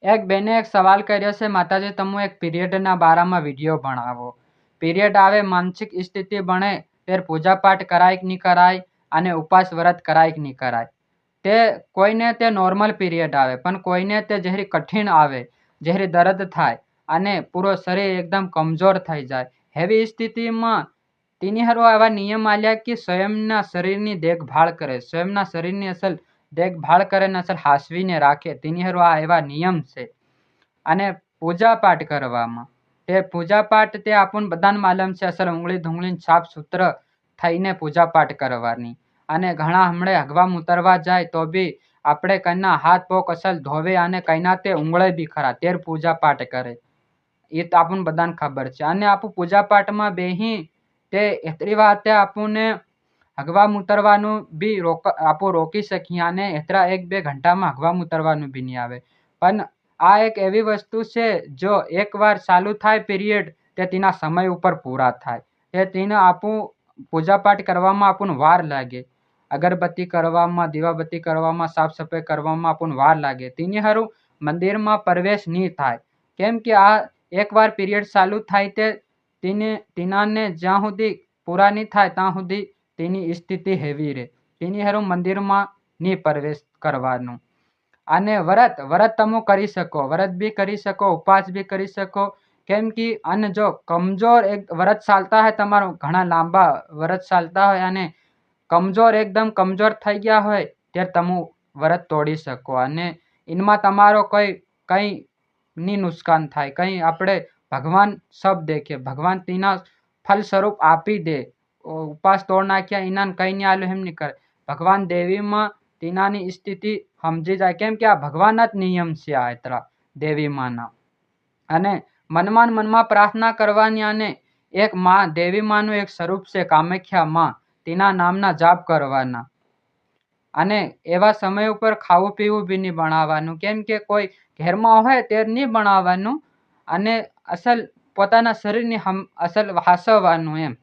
એક બેને એક સવાલ કર્યો છે, માતાજી તમે એક પીરિયડના બારામાં વિડીયો ભણાવો. પીરિયડ આવે, માનસિક સ્થિતિ બને ત્યારે પૂજા પાઠ કરાય કે નહીં કરાય અને ઉપવાસ વ્રત કરાય કે નહીં કરાય. તે કોઈને તે નોર્મલ પીરિયડ આવે, પણ કોઈને તે જહેરી કઠિન આવે, જહેરી દર્દ થાય અને પૂરો શરીર એકદમ કમજોર થઈ જાય. હેવી સ્થિતિમાં તેની હારું એવા નિયમ આલ્યા કે સ્વયંના શરીરની દેખભાળ કરે, સ્વયંના શરીરની અસલ દેખભાળ કરે ને અસલ હાસવીને રાખે. તેની હારું આ એવા નિયમ છે. અને પૂજા પાઠ કરવામાં તે પૂજા પાઠ તે આપણને બધાને માલમ છે, અસલ ઉંગળી ધુંગળી સાફ સૂત્ર થઈને પૂજા પાઠ કરવાની. અને ઘણા હમણે હગવા મુતરવા જાય તો બી આપણે કઈના હાથ પોક અસલ ધોવે અને કઈના તે ઉંગળે બી ખરા તેર પૂજા પાઠ કરે. એ તો આપણને બધાને ખબર છે. અને આપણું પૂજા પાઠમાં બેહી તે એટલી વાતે આપણને હગવા મુતરવાનું બી આપણું રોકી શકીએ અને એટલા 1-2 ઘંટામાં હગવા મુતરવાનું બી નહીં આવે. પણ આ એક એવી વસ્તુ છે જો એકવાર ચાલુ થાય પીરિયડ તે તેના સમય ઉપર પૂરા થાય. તે તેને આપણું પૂજા પાઠ કરવામાં આપણને વાર લાગે, અગરબત્તી કરવામાં, દીવાબત્તી કરવામાં, સાફ સફાઈ કરવામાં આપણને વાર લાગે. તેની હારું મંદિરમાં પ્રવેશ નહીં થાય. કેમ કે આ એકવાર પીરિયડ ચાલુ થાય તે તેનાને જ્યાં સુધી પૂરા નહીં થાય ત્યાં સુધી તેની સ્થિતિ હેવી રહે. તેની હારું મંદિરમાં નહીં પ્રવેશ કરવાનું. અને વ્રત તમે કરી શકો, વ્રત બી કરી શકો, ઉપવાસ બી કરી શકો. કેમ કે અને જો કમજોર એક વ્રત ચાલતા હોય, તમારું ઘણા લાંબા વ્રત ચાલતા હોય અને કમજોર એકદમ કમજોર થઈ ગયા હોય ત્યારે તમે વ્રત તોડી શકો. અને એમાં તમારો કંઈ ની નુકસાન થાય, કંઈ આપણે ભગવાન સબ દેખે, ભગવાન તેના ફલ સ્વરૂપ આપી દે. ઉપવાસ તોડ નાખ્યા એના કંઈ નહીં આલ્યું એમ નહીં કરે. ભગવાન દેવીમાં તેનાની સ્થિતિ સમજી જાય. કેમ કે આ ભગવાનના જ નિયમ છે આ એટલા દેવીમાના. અને મનમાં પ્રાર્થના કરવાની અને એક માં દેવીમાનું એક સ્વરૂપ છે કામાખ્યા માં, તેના નામના જાપ કરવાના. અને એવા સમય ઉપર ખાવું પીવું બી નહીં બનાવવાનું. કેમ કે કોઈ ઘેરમાં હોય ત્યારે નહીં બનાવવાનું અને અસલ પોતાના શરીરની અસલ હાસવવાનું. એમ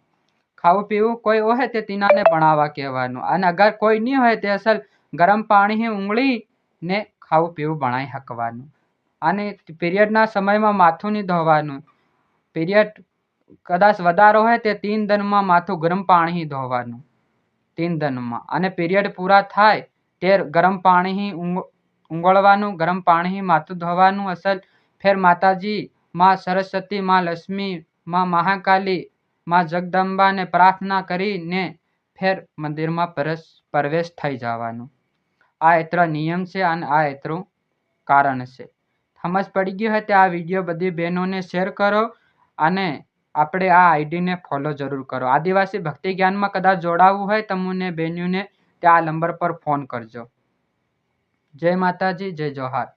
ખાવું પીવું કોઈ હોય તે તેનાને બનાવવા કહેવાનું. અને અગર કોઈ નહીં હોય તે અસલ ગરમ પાણી ઉંગળીને ખાવું પીવું બનાવી શકવાનું. અને પીરિયડના સમયમાં માથું નહીં ધોવાનું. પીરિયડ કદાચ વધારો હોય તે 3 દિનમાં માથું ગરમ પાણી ધોવાનું, 3 દિનમાં. અને પીરિયડ પૂરા થાય તે ગરમ પાણી ઉંગળવાનું, ગરમ પાણી માથું ધોવાનું. અસલ ફેર માતાજી, માં સરસ્વતી, માં લક્ષ્મી, માં મહાકાલી, માં જગદંબાને પ્રાર્થના કરીને ફેર મંદિરમાં પ્રવેશ થઈ જવાનું. આ એટલા નિયમ છે અને આ એટલું કારણ છે. સમજ પડી ગઈ હોય તો આ વિડીયો બધી બહેનોને શેર કરો અને આપણે આ આઈડીને ફોલો જરૂર કરો. આદિવાસી ભક્તિ જ્ઞાનમાં કદાચ જોડાવવું હોય તમને બહેનોને તે આ નંબર પર ફોન કરજો. જય માતાજી, જય જોહાર.